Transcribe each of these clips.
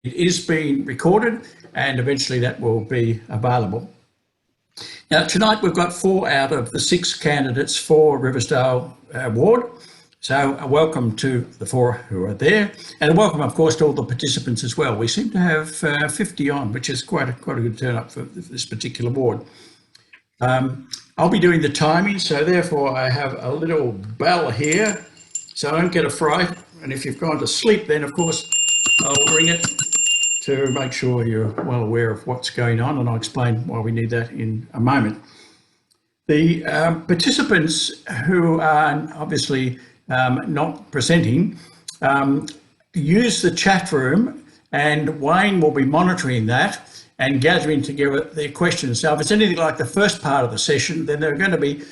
It is being recorded and eventually that will be available. Now, tonight we've got 4 out of the 6 candidates for Riversdale ward. So a welcome to the 4 who are there, and a welcome, of course, to all the participants as well. We seem to have 50 on, which is quite a good turn-up for this particular ward. I'll be doing the timing, so therefore I have a little bell here, so don't get a fright. And if you've gone to sleep, then of course I'll ring it to make sure you're well aware of what's going on, and I'll explain why we need that in a moment. The participants who are obviously not presenting, use the chat room, and Wayne will be monitoring that and gathering together their questions. So if it's anything like the first part of the session, then there are going to be,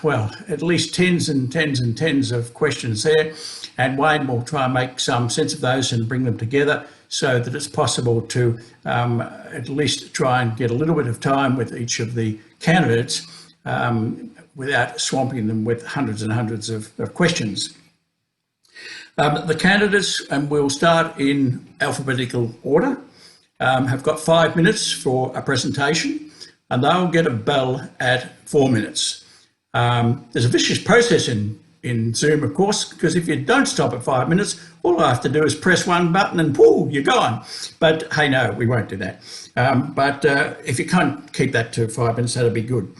well, at least tens and tens and tens of questions there, and Wayne will try and make some sense of those and bring them together so that it's possible to at least try and get a little bit of time with each of the candidates without swamping them with hundreds and hundreds of questions. The candidates, and we'll start in alphabetical order, have got 5 minutes for a presentation, and they'll get a bell at 4 minutes. There's a vicious process in Zoom, of course, because if you don't stop at 5 minutes, all I have to do is press one button and whoo, you're gone. But hey, no, we won't do that. But if you can't keep that to 5 minutes, that'd be good.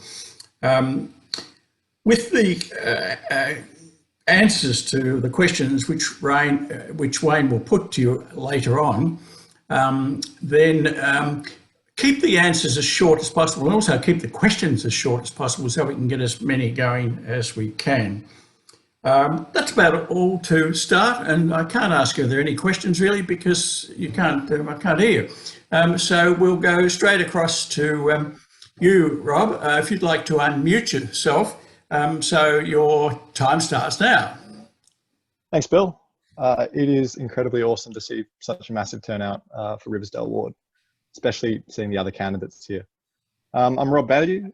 With the answers to the questions which Wayne will put to you later on, then keep the answers as short as possible, and also keep the questions as short as possible so we can get as many going as we can. That's about all to start, and I can't ask you, are there any questions really, because you can't, I can't hear you. So we'll go straight across to you, Rob, if you'd like to unmute yourself. So your time starts now. Thanks, Bill. It is incredibly awesome to see such a massive turnout for Riversdale Ward, especially seeing the other candidates here. I'm Rob Baillieu.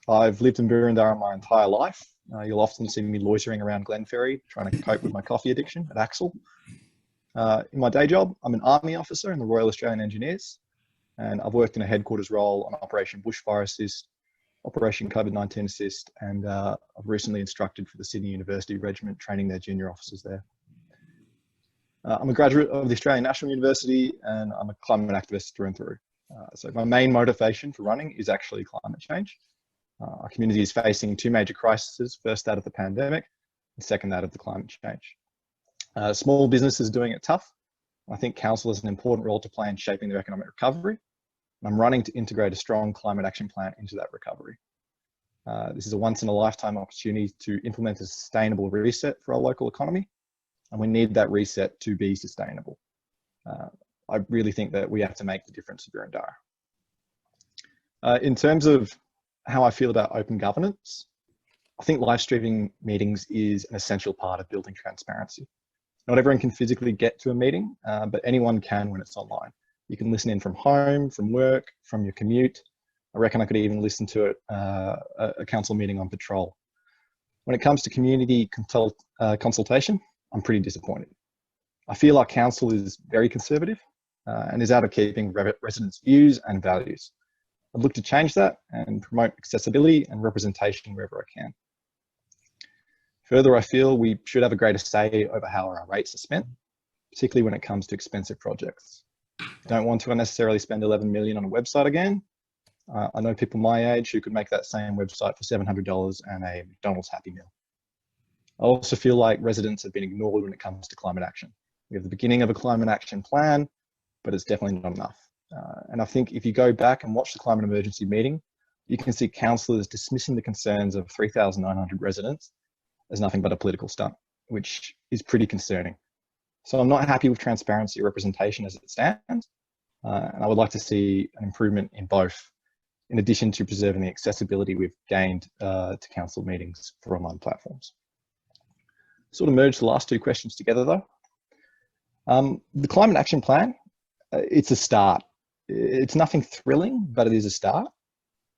I've lived in Boroondara my entire life. You'll often see me loitering around Glenferrie trying to cope with my coffee addiction at Axel. In my day job, I'm an Army officer in the Royal Australian Engineers, and I've worked in a headquarters role on Operation Bushfire Assist, Operation COVID-19 Assist, and I've recently instructed for the Sydney University Regiment, training their junior officers there. I'm a graduate of the Australian National University, and I'm a climate activist through and through. So my main motivation for running is actually climate change. Our community is facing 2 major crises, first that of the pandemic, and second that of the climate change. Small businesses doing it tough. I think council has an important role to play in shaping their economic recovery. I'm running to integrate a strong climate action plan into that recovery. This is a once-in-a-lifetime opportunity to implement a sustainable reset for our local economy, and we need that reset to be sustainable. I really think that we have to make the difference in Boroondara. In terms of how I feel about open governance, I think live streaming meetings is an essential part of building transparency. Not everyone can physically get to a meeting, but anyone can when it's online. You can listen in from home, from work, from your commute. I reckon I could even listen to it, a council meeting on patrol. When it comes to community consultation, I'm pretty disappointed. I feel our council is very conservative and is out of keeping residents' views and values. I'd look to change that and promote accessibility and representation wherever I can. Further, I feel we should have a greater say over how our rates are spent, particularly when it comes to expensive projects. Don't want to unnecessarily spend 11 million on a website again. I know people my age who could make that same website for $700 and a McDonald's Happy Meal. I also feel like residents have been ignored when it comes to climate action. We have the beginning of a climate action plan, but it's definitely not enough. And I think if you go back and watch the climate emergency meeting, you can see councillors dismissing the concerns of 3,900 residents as nothing but a political stunt, which is pretty concerning. So I'm not happy with transparency or representation as it stands, and I would like to see an improvement in both, in addition to preserving the accessibility we've gained to council meetings for online platforms. Sort of merge the last 2 questions together though. The climate action plan, it's a start. It's nothing thrilling, but it is a start.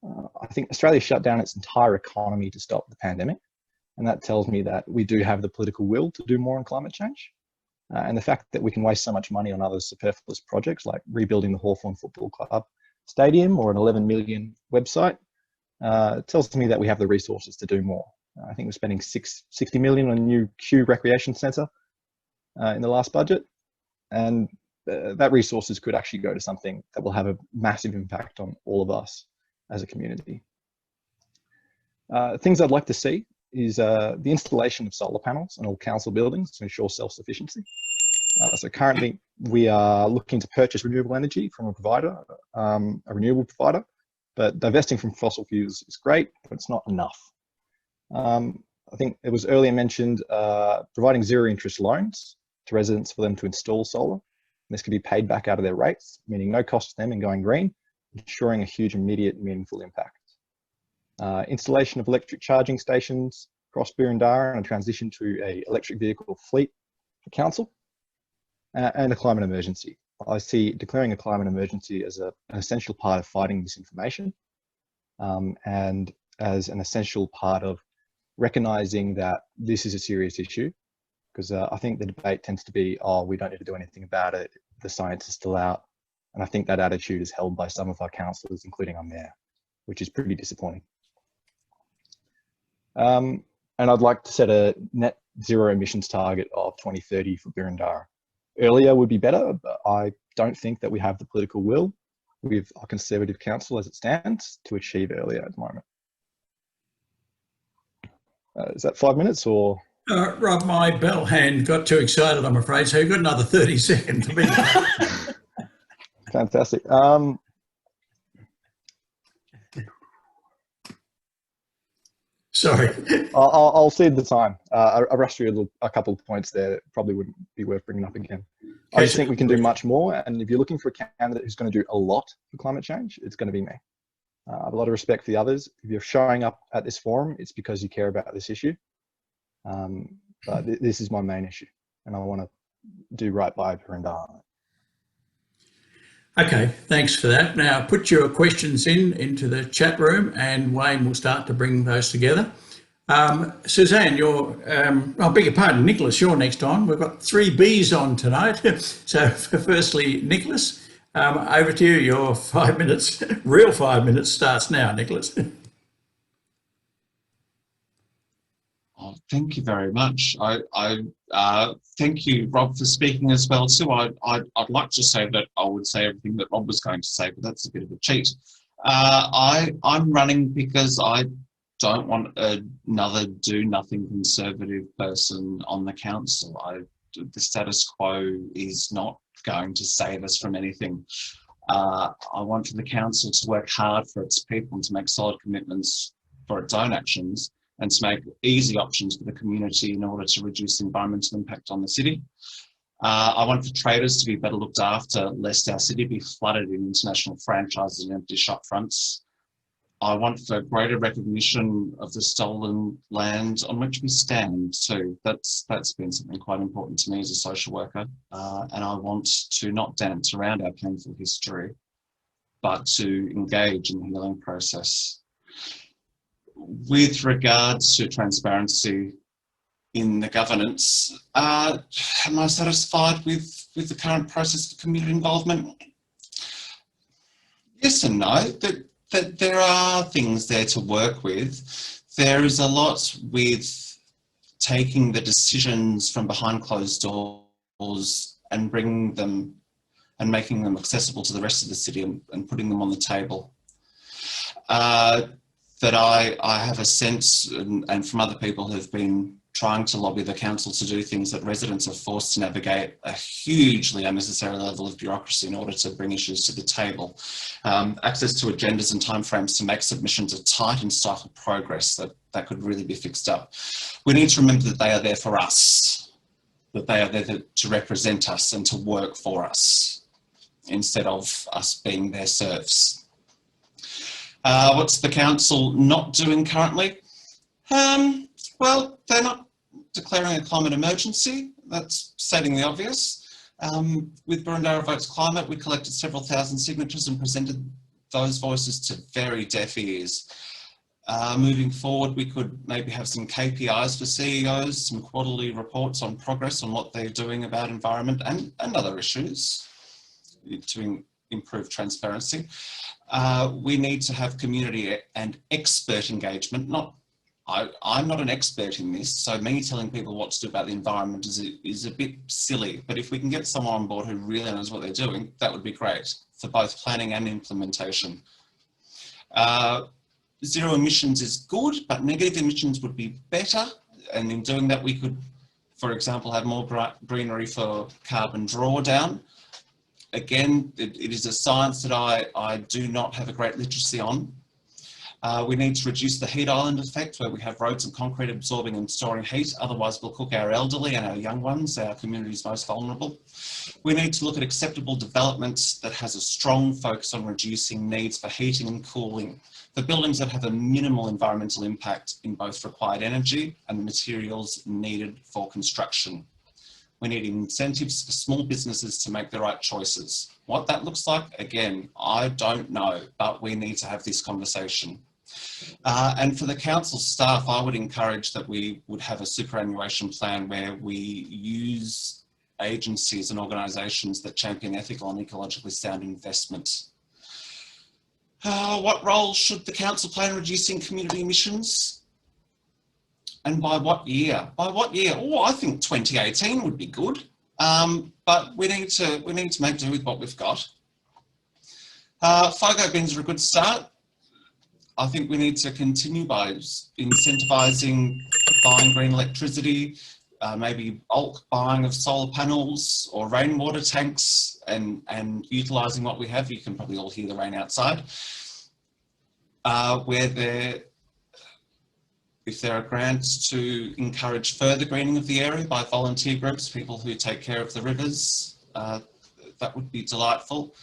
I think Australia shut down its entire economy to stop the pandemic, and that tells me that we do have the political will to do more on climate change. And the fact that we can waste so much money on other superfluous projects like rebuilding the Hawthorn Football Club stadium or an 11 million website tells me that we have the resources to do more. I think we're spending 60 million on a new Kew Recreation Centre in the last budget, and that resources could actually go to something that will have a massive impact on all of us as a community. Things I'd like to see is the installation of solar panels on all council buildings to ensure self-sufficiency. So currently we are looking to purchase renewable energy from a provider, a renewable provider, but divesting from fossil fuels is great, but it's not enough. I think it was earlier mentioned providing zero interest loans to residents for them to install solar. This can be paid back out of their rates, meaning no cost to them in going green, ensuring a huge immediate meaningful impact. Installation of electric charging stations across Boroondara and a transition to an electric vehicle fleet for council, and a climate emergency. I see declaring a climate emergency as an essential part of fighting misinformation, and as an essential part of recognising that this is a serious issue, because I think the debate tends to be, oh, we don't need to do anything about it, the science is still out. And I think that attitude is held by some of our councillors, including our mayor, which is pretty disappointing. And I'd like to set a net zero emissions target of 2030 for Boroondara. Earlier would be better, but I don't think that we have the political will with our Conservative council as it stands to achieve earlier at the moment. Is that 5 minutes or? Rob, my bell hand got too excited, I'm afraid, so you've got another 30 seconds to be. Fantastic. Sorry. I'll cede the time. I rushed through a couple of points there that probably wouldn't be worth bringing up again. I just think we can do much more, and if you're looking for a candidate who's going to do a lot for climate change, it's going to be me. I have a lot of respect for the others. If you're showing up at this forum, it's because you care about this issue. But this is my main issue, and I want to do right by Boroondara. Okay, thanks for that. Now put your questions into the chat room, and Wayne will start to bring those together. Suzanne, I beg your pardon, Nicholas, you're next on. We've got 3 Bs on tonight. So firstly, Nicholas, over to you. Your 5 minutes, real 5 minutes starts now, Nicholas. Oh, thank you very much. I thank you, Rob, for speaking as well too. I'd like to say that I would say everything that Rob was going to say, but that's a bit of a cheat. I'm running because I don't want another do-nothing Conservative person on the council. The status quo is not going to save us from anything. I want the council to work hard for its people and to make solid commitments for its own actions, and to make easy options for the community in order to reduce environmental impact on the city. I want for traders to be better looked after, lest our city be flooded in international franchises and empty shop fronts. I want for greater recognition of the stolen land on which we stand too. That's been something quite important to me as a social worker. And I want to not dance around our painful history, but to engage in the healing process. With regards to transparency in the governance, am I satisfied with the current process of community involvement? Yes and no. That there are things there to work with. There is a lot with taking the decisions from behind closed doors and bringing them and making them accessible to the rest of the city and putting them on the table. That I have a sense, and from other people who've been trying to lobby the council to do things, that residents are forced to navigate a hugely unnecessary level of bureaucracy in order to bring issues to the table. Access to agendas and timeframes to make submissions are tight and stifle progress that could really be fixed up. We need to remember that they are there for us, that they are there to represent us and to work for us, instead of us being their serfs. What's the council not doing currently? Well, they're not declaring a climate emergency. That's stating the obvious. With Boroondara Votes Climate, we collected several thousand signatures and presented those voices to very deaf ears. Moving forward, we could maybe have some KPIs for CEOs, some quarterly reports on progress on what they're doing about environment and other issues to improve transparency. We need to have community and expert engagement. I'm not an expert in this, so me telling people what to do about the environment is a bit silly, but if we can get someone on board who really knows what they're doing, that would be great for both planning and implementation. Zero emissions is good, but negative emissions would be better. And in doing that, we could, for example, have more greenery for carbon drawdown. Again, it is a science that I do not have a great literacy on. We need to reduce the heat island effect, where we have roads and concrete absorbing and storing heat. Otherwise, we'll cook our elderly and our young ones, our communities most vulnerable. We need to look at acceptable development that has a strong focus on reducing needs for heating and cooling, for buildings that have a minimal environmental impact in both required energy and the materials needed for construction. We need incentives for small businesses to make the right choices. What that looks like, again, I don't know, but we need to have this conversation. And for the council staff, I would encourage that we would have a superannuation plan where we use agencies and organisations that champion ethical and ecologically sound investment. What role should the council play in reducing community emissions? And by what year? By what year? Oh, I think 2018 would be good. But we need to make do with what we've got. FOGO bins are a good start. I think we need to continue by incentivising buying green electricity, maybe bulk buying of solar panels or rainwater tanks, and utilising what we have. You can probably all hear the rain outside. If there are grants to encourage further greening of the area by volunteer groups, people who take care of the rivers, that would be delightful.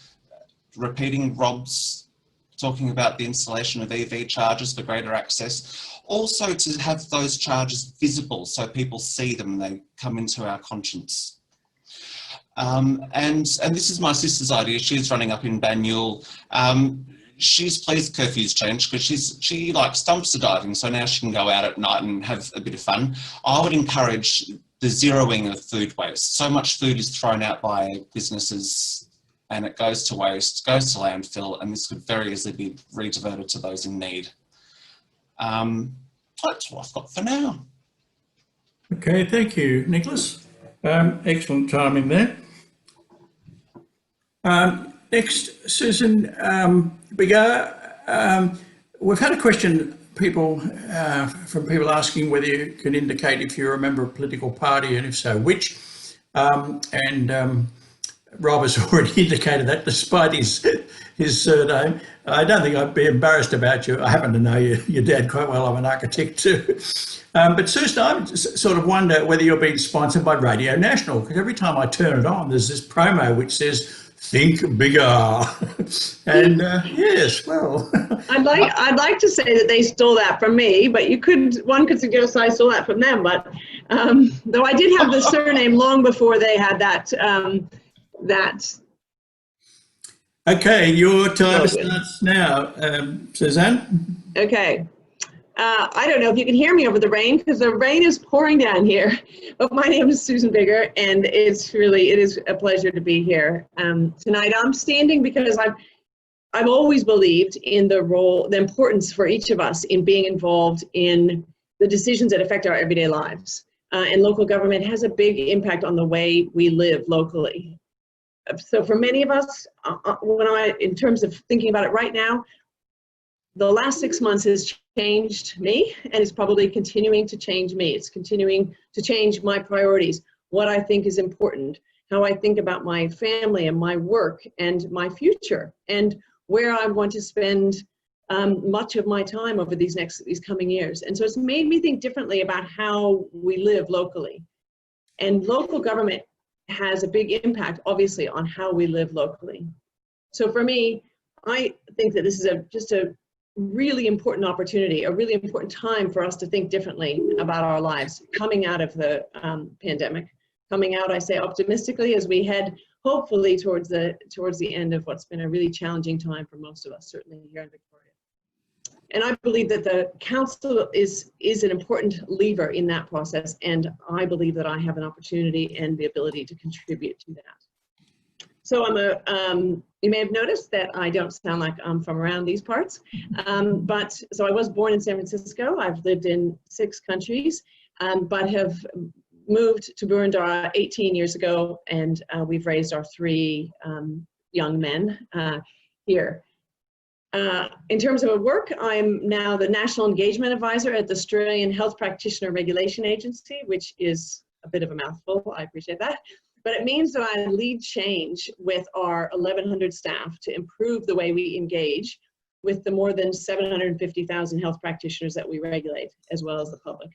Repeating Rob's talking about the installation of EV chargers for greater access. Also to have those chargers visible so people see them and they come into our conscience. And this is my sister's idea. She's running up in Banyule. She's pleased curfew's changed because she likes dumpster diving, so now she can go out at night and have a bit of fun. I would encourage the zeroing of food waste. So much food is thrown out by businesses and it goes to waste, goes to landfill, and this could very easily be rediverted to those in need. That's what I've got for now. Okay, thank you, Nicholas. Excellent timing there. Next, Susan Biggar. We've had a question from people asking whether you can indicate if you're a member of a political party and if so, which. Rob has already indicated that despite his surname. I don't think I'd be embarrassed about you. I happen to know your dad quite well. I'm an architect too. But Susan, I sort of wonder whether you're being sponsored by Radio National, because every time I turn it on, there's this promo which says, "Think bigger." And yes, well. I'd like to say that they stole that from me, but one could suggest I stole that from them. But though I did have the surname long before they had that. Okay, your time starts now, Suzanne. Okay. I don't know if you can hear me over the rain because the rain is pouring down here. But my name is Susan Biggar, and it is a pleasure to be here tonight. I'm standing because I've always believed in the importance for each of us in being involved in the decisions that affect our everyday lives. And local government has a big impact on the way we live locally. So for many of us, in terms of thinking about it right now, the last 6 months has changed me and is probably continuing to change me. It's continuing to change my priorities, what I think is important, how I think about my family and my work and my future, and where I want to spend much of my time over these coming years. And so it's made me think differently about how we live locally. And local government has a big impact, obviously, on how we live locally. So for me, I think that this is just a really important opportunity, a really important time for us to think differently about our lives coming out of the pandemic. Coming out, I say optimistically, as we head hopefully towards the end of what's been a really challenging time for most of us, certainly here in Victoria. And I believe that the council is an important lever in that process, and I believe that I have an opportunity and the ability to contribute to that. So you may have noticed that I don't sound like I'm from around these parts, so I was born in San Francisco. I've lived in 6 countries, but have moved to Boroondara 18 years ago, and we've raised our 3 young men here. In terms of work, I'm now the National Engagement Advisor at the Australian Health Practitioner Regulation Agency, which is a bit of a mouthful, I appreciate that. But it means that I lead change with our 1,100 staff to improve the way we engage with the more than 750,000 health practitioners that we regulate, as well as the public.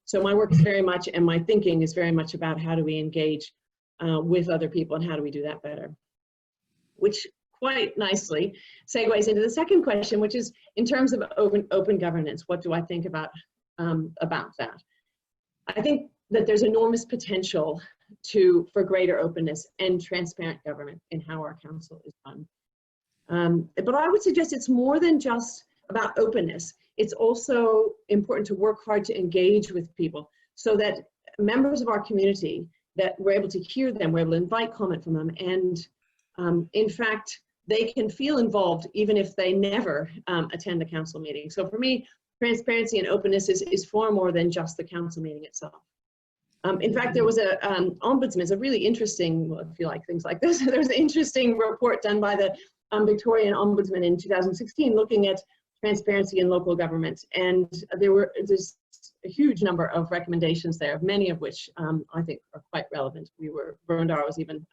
So my work is very much, and my thinking is very much about how do we engage with other people and how do we do that better. Which quite nicely segues into the second question, which is in terms of open governance, what do I think about that? I think that there's enormous potential for greater openness and transparent government in how our council is run. But I would suggest it's more than just about openness. It's also important to work hard to engage with people so that members of our community, that we're able to hear them, we're able to invite comment from them, and in fact, they can feel involved even if they never attend a council meeting. So for me, transparency and openness is far more than just the council meeting itself. In fact, there was a ombudsman, it's a really interesting, well, if you like things like this, there was an interesting report done by the Victorian Ombudsman in 2016 looking at transparency in local government. And there's a huge number of recommendations there, many of which I think are quite relevant. Boroondara was even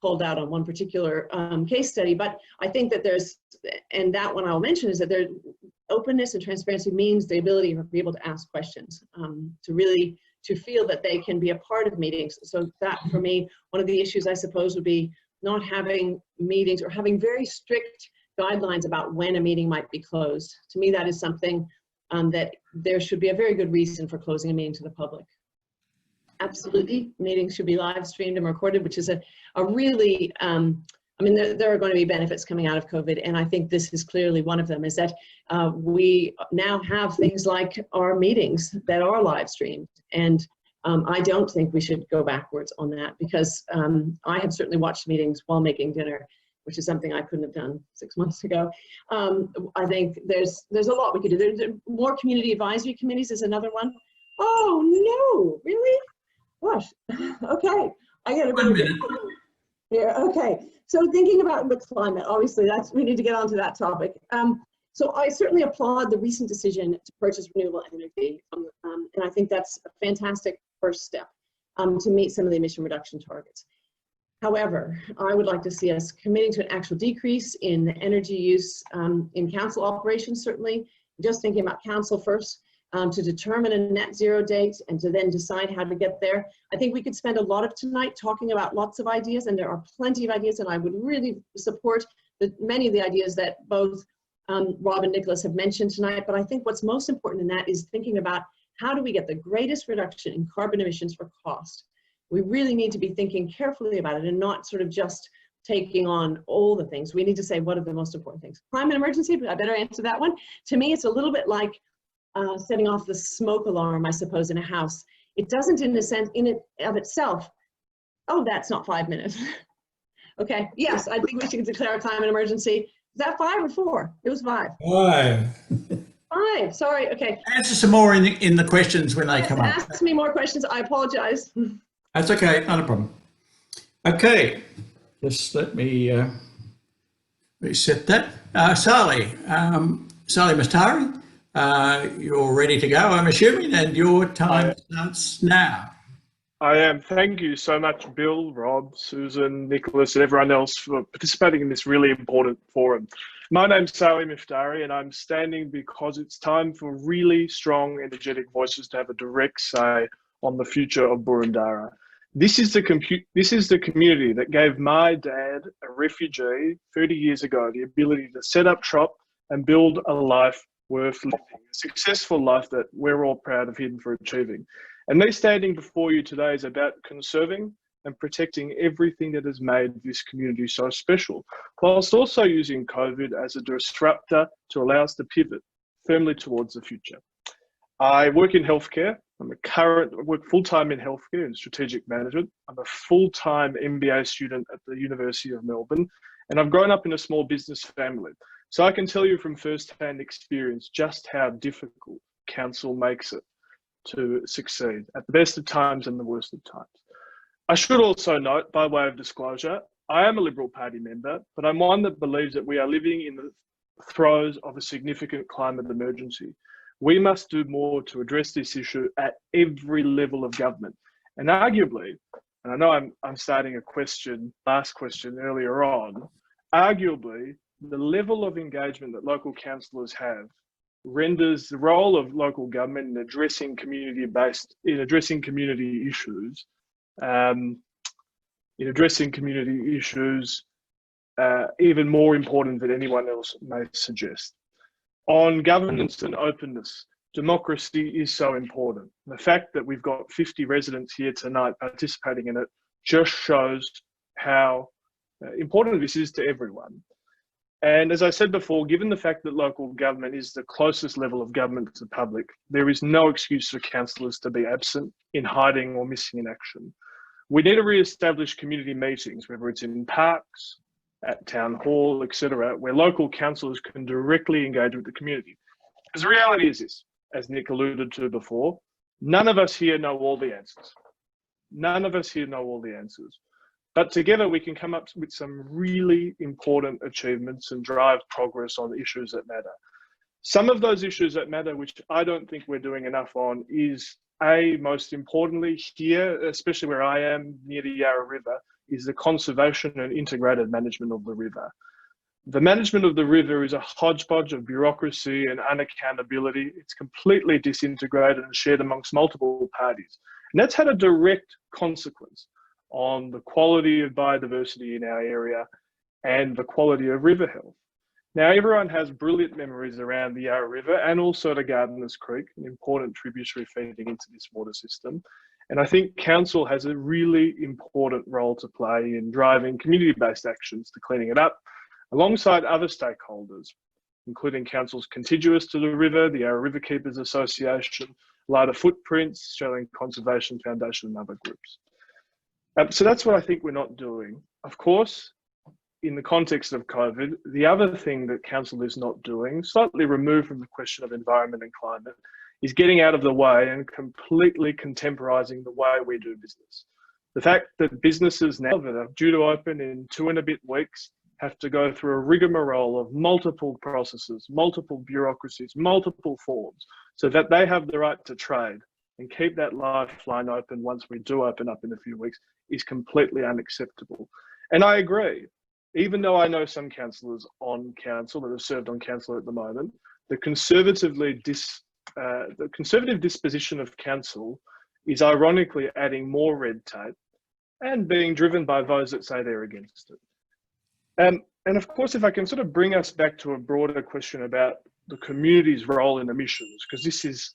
called out on one particular case study, but I think that and that one I'll mention is that openness and transparency means the ability for people to ask questions, to feel that they can be a part of meetings. So that, for me, one of the issues I suppose would be not having meetings or having very strict guidelines about when a meeting might be closed. To me, that is something that there should be a very good reason for closing a meeting to the public. Absolutely, meetings should be live streamed and recorded, which is a really, I mean, there are going to be benefits coming out of COVID, and I think this is clearly one of them, is that we now have things like our meetings that are live streamed, and I don't think we should go backwards on that, because I have certainly watched meetings while making dinner, which is something I couldn't have done 6 months ago. I think there's a lot we could do. There's more community advisory committees is another one. Oh no, really? Gosh, okay. I got 1 minute. Here, okay. So thinking about the climate, obviously we need to get onto that topic. So I certainly applaud the recent decision to purchase renewable energy, and I think that's a fantastic first step to meet some of the emission reduction targets. However, I would like to see us committing to an actual decrease in energy use in council operations, certainly. Just thinking about council first, to determine a net zero date and to then decide how to get there. I think we could spend a lot of tonight talking about lots of ideas, and there are plenty of ideas, and I would really support many of the ideas that both Rob and Nichloas have mentioned tonight. But I think what's most important in that is thinking about how do we get the greatest reduction in carbon emissions for cost. We really need to be thinking carefully about it and not sort of just taking on all the things. We need to say, what are the most important things? Climate emergency, I better answer that one. To me, it's a little bit like setting off the smoke alarm, I suppose, in a house. It doesn't, in a sense, in it of itself, oh, that's not 5 minutes. Okay, yes, I think we should declare a climate emergency. Is that 5 or 4? It was 5. 5. 5, sorry, okay. Answer some more in the questions when they come up. Ask me more questions, I apologize. That's okay, not a problem. Okay, just let me reset that. Sali Miftari, you're ready to go, I'm assuming, and your time starts now. I am. Thank you so much, Bill, Rob, Susan, Nichloas, and everyone else for participating in this really important forum. My name's Sali Miftari, and I'm standing because it's time for really strong, energetic voices to have a direct say on the future of Boroondara. This is the community that gave my dad, a refugee 30 years ago, the ability to set up shop and build a life worth living, a successful life that we're all proud of him for achieving. And me standing before you today is about conserving and protecting everything that has made this community so special, whilst also using COVID as a disruptor to allow us to pivot firmly towards the future. I work in healthcare. I work full-time in healthcare and strategic management. I'm a full-time MBA student at the University of Melbourne, and I've grown up in a small business family. So I can tell you from first-hand experience just how difficult council makes it to succeed at the best of times and the worst of times. I should also note, by way of disclosure, I am a Liberal Party member, but I'm one that believes that we are living in the throes of a significant climate emergency. We must do more to address this issue at every level of government. And arguably, and I know I'm starting last question earlier on, arguably the level of engagement that local councillors have renders the role of local government in addressing community issues, even more important than anyone else may suggest. On governance and openness, democracy is so important. The fact that we've got 50 residents here tonight participating in it just shows how important this is to everyone. And as I said before, given the fact that local government is the closest level of government to the public, there is no excuse for councillors to be absent, in hiding or missing in action. We need to re-establish community meetings, whether it's in parks, at town hall, etc., where local councillors can directly engage with the community. Because the reality is this, as Nick alluded to before, none of us here know all the answers. None of us here know all the answers. But together we can come up with some really important achievements and drive progress on issues that matter. Some of those issues that matter, which I don't think we're doing enough on, is most importantly here, especially where I am near the Yarra River, is the conservation and integrated management of the river. The management of the river is a hodgepodge of bureaucracy and unaccountability. It's completely disintegrated and shared amongst multiple parties. And that's had a direct consequence on the quality of biodiversity in our area and the quality of river health. Now, everyone has brilliant memories around the Yarra River and also the Gardeners Creek, an important tributary feeding into this water system. And I think council has a really important role to play in driving community-based actions to cleaning it up, alongside other stakeholders, including councils contiguous to the river, the Yarra River Keepers Association, Lighter Footprints, Australian Conservation Foundation, and other groups. So that's what I think we're not doing. Of course, in the context of COVID, the other thing that council is not doing, slightly removed from the question of environment and climate, is getting out of the way and completely contemporising the way we do business. The fact that businesses now that are due to open in 2 and a bit weeks have to go through a rigmarole of multiple processes, multiple bureaucracies, multiple forms, so that they have the right to trade and keep that lifeline open once we do open up in a few weeks is completely unacceptable. And I agree, even though I know some councillors on council that have served on council at the moment, the conservative disposition of council is ironically adding more red tape and being driven by those that say they're against it. And of course, if I can sort of bring us back to a broader question about the community's role in emissions, because this is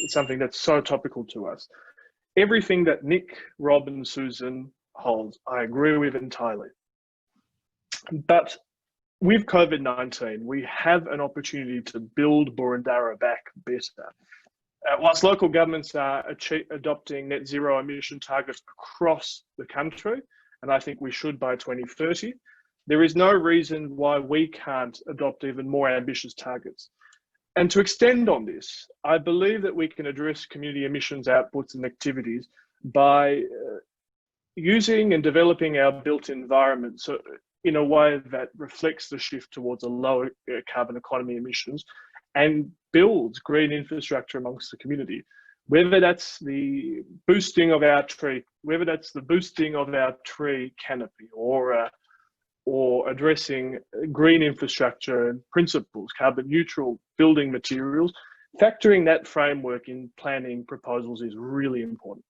something that's so topical to us. Everything that Nick, Rob and Susan holds, I agree with entirely. But with COVID-19, we have an opportunity to build Boroondara back better. Whilst local governments are adopting net zero emission targets across the country, and I think we should by 2030, there is no reason why we can't adopt even more ambitious targets. And to extend on this, I believe that we can address community emissions outputs and activities by using and developing our built environment so in a way that reflects the shift towards a lower carbon economy emissions and builds green infrastructure amongst the community. Whether that's the boosting of our tree, canopy, or addressing green infrastructure and principles, carbon neutral building materials, factoring that framework in planning proposals is really important.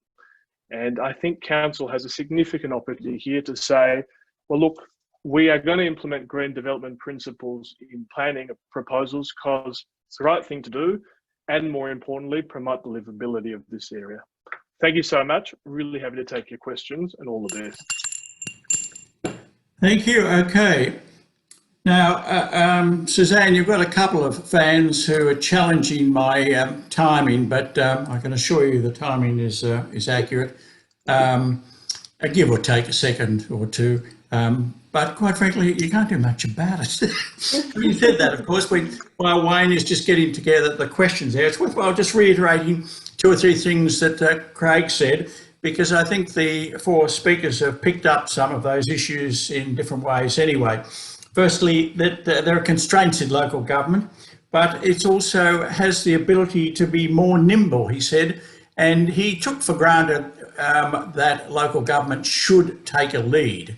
And I think council has a significant opportunity here to say, well, look, we are going to implement green development principles in planning proposals because it's the right thing to do, and more importantly, promote the livability of this area. Thank you so much. Really happy to take your questions, and all the best. Thank you. Okay. Now, Suzanne, you've got a couple of fans who are challenging my timing, but I can assure you the timing is accurate. Give or take a second or two. But quite frankly, you can't do much about it. You said that, of course, while Wayne is just getting together the questions there. It's worthwhile just reiterating 2 or 3 things that Craig said, because I think the 4 speakers have picked up some of those issues in different ways anyway. Firstly, that there are constraints in local government, but it also has the ability to be more nimble, he said, and he took for granted that local government should take a lead.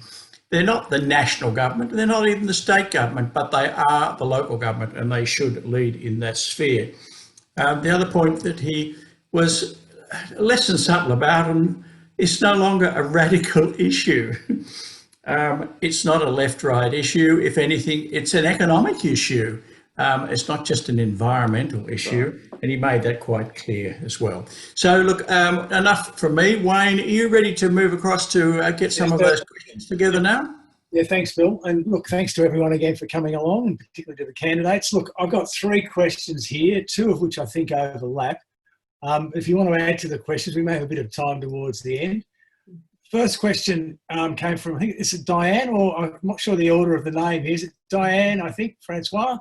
They're not the national government, they're not even the state government, but they are the local government, and they should lead in that sphere. The other point that he was less than subtle about, and it's no longer a radical issue. It's not a left-right issue. If anything, it's an economic issue. It's not just an environmental issue, and he made that quite clear as well. So look, enough from me. Wayne, are you ready to move across to get some of those questions together now? Yeah, thanks, Bill. And look, thanks to everyone again for coming along, and particularly to the candidates. Look, I've got 3 questions here, 2 of which I think overlap. If you want to add to the questions, we may have a bit of time towards the end. First question came from, I think it's Diane, or I'm not sure the order of the name. Is it Diane, I think, Francois?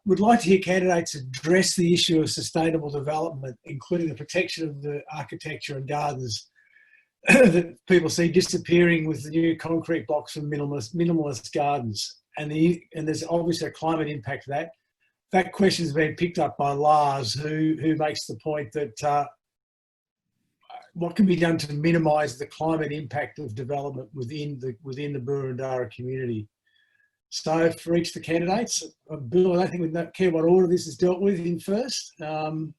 Would like to hear candidates address the issue of sustainable development, including the protection of the architecture and gardens that people see disappearing with the new concrete blocks from minimalist gardens. And there's obviously a climate impact of that. That question has been picked up by Lars, who makes the point that what can be done to minimise the climate impact of development within the Boroondara community. So for each of the candidates, Bill, I don't think we care what order this is dealt with in first. So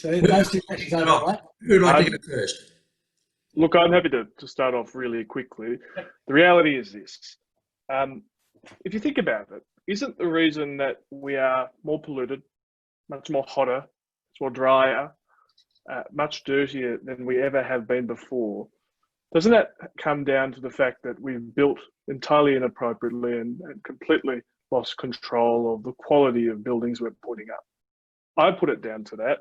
those 2 questions overlap. Who'd like to go first? Look, I'm happy to start off really quickly. The reality is this. If you think about it, isn't the reason that we are more polluted, much more hotter, much more drier, much dirtier than we ever have been before, doesn't that come down to the fact that we've built entirely inappropriately and completely lost control of the quality of buildings we're putting up? I put it down to that.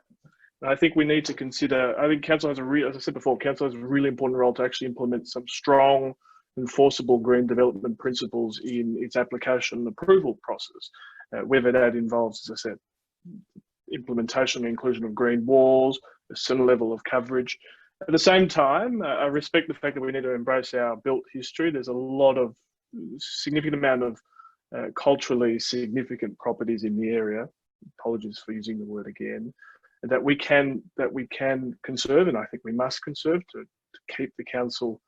And I think we need to consider, I think council has as I said before, council has a really important role to actually implement some strong, enforceable green development principles in its application and approval process, whether that involves, as I said, implementation and inclusion of green walls, a certain level of coverage. At the same time, I respect the fact that we need to embrace our built history. There's a significant amount of culturally significant properties in the area. Apologies for using the word again. That we can conserve, and I think we must conserve to keep the council,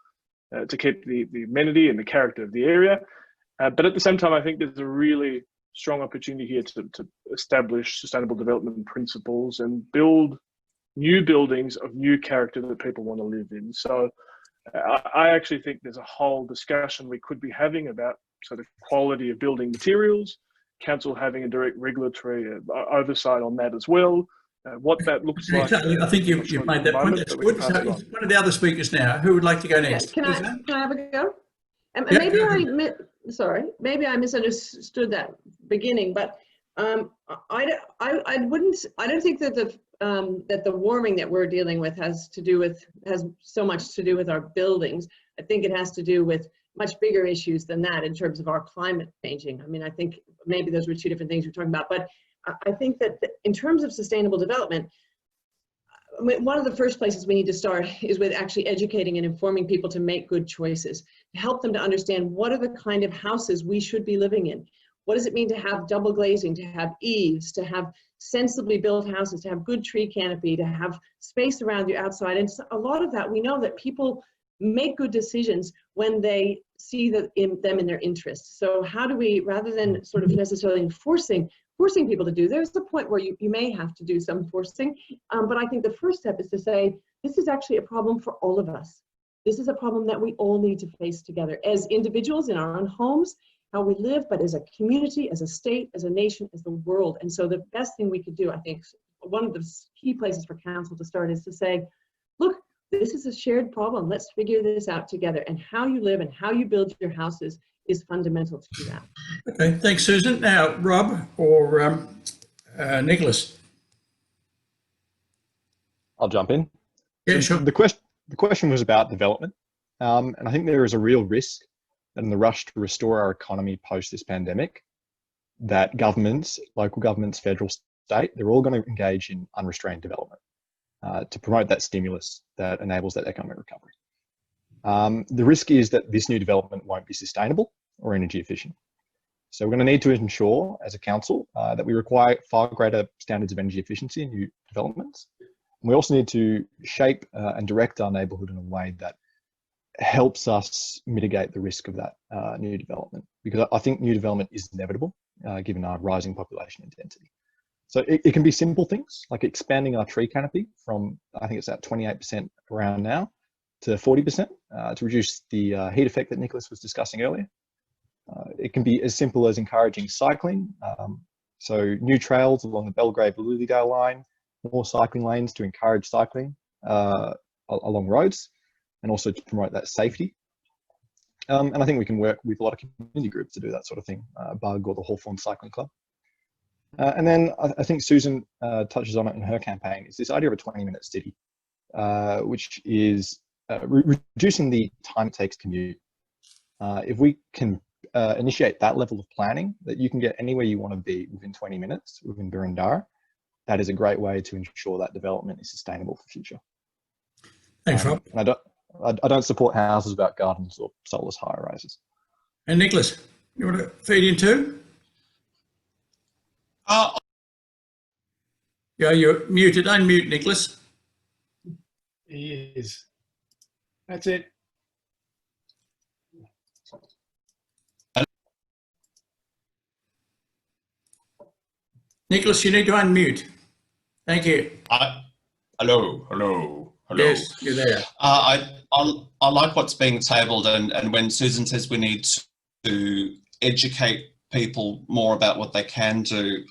to keep the amenity and the character of the area. But at the same time, I think there's a really strong opportunity here to establish sustainable development principles and build new buildings of new character that people want to live in. So I actually think there's a whole discussion we could be having about sort of quality of building materials, council having a direct regulatory oversight on that as well. What that looks like. I think you've made that point. That's good. So one of the other speakers now. Who would like to go next? Can I have a go? Maybe I misunderstood that beginning, but I don't think that the warming that we're dealing with has so much to do with our buildings. I think it has to do with much bigger issues than that in terms of our climate changing. I mean, I think maybe those were 2 different things we're talking about, but I think that in terms of sustainable development, I mean, one of the first places we need to start is with actually educating and informing people to make good choices, to help them to understand what are the kind of houses we should be living in. What does it mean to have double glazing, to have eaves, to have sensibly built houses, to have good tree canopy, to have space around you outside? And a lot of that, we know that people make good decisions when they see them in their interests. So how do we, rather than sort of necessarily forcing people to do, there's a point where you may have to do some forcing, but I think the first step is to say, this is actually a problem for all of us. This is a problem that we all need to face together as individuals in our own homes, how we live, but as a community, as a state, as a nation, as the world. And so the best thing we could do, I think, one of the key places for council to start is to say, look, this is a shared problem. Let's figure this out together. And how you live and how you build your houses is fundamental to that. Okay, thanks, Susan. Now, Rob or Nicholas. I'll jump in. Yeah, So sure. The question was about development. And I think there is a real risk that in the rush to restore our economy post this pandemic, that governments, local governments, federal, state, they're all going to engage in unrestrained development to promote that stimulus that enables that economic recovery. The risk is that this new development won't be sustainable or energy efficient. So we're going to need to ensure as a council that we require far greater standards of energy efficiency in new developments. And we also need to shape and direct our neighbourhood in a way that helps us mitigate the risk of that new development, because I think new development is inevitable given our rising population and density. So it can be simple things like expanding our tree canopy from, I think it's at 28% around now, to 40% to reduce the heat effect that Nicholas was discussing earlier. It can be as simple as encouraging cycling. So new trails along the Belgrave-Lilydale line, more cycling lanes to encourage cycling along roads, and also to promote that safety. And I think we can work with a lot of community groups to do that sort of thing, Bug or the Hawthorn Cycling Club. And then I think Susan touches on it in her campaign, is this idea of a 20-minute city, which is reducing the time it takes to commute. If we can initiate that level of planning, that you can get anywhere you want to be within 20 minutes within Boroondara, that is a great way to ensure that development is sustainable for the future. Thanks, Rob. And I don't support houses without gardens or soulless high-rises. And Nicholas, you want to feed in too? Yeah, you're muted. Unmute, Nicholas. He is. That's it. Nicholas, you need to unmute. Thank you. Hello. Yes, you're there. I like what's being tabled, and when Susan says we need to educate people more about what they can do,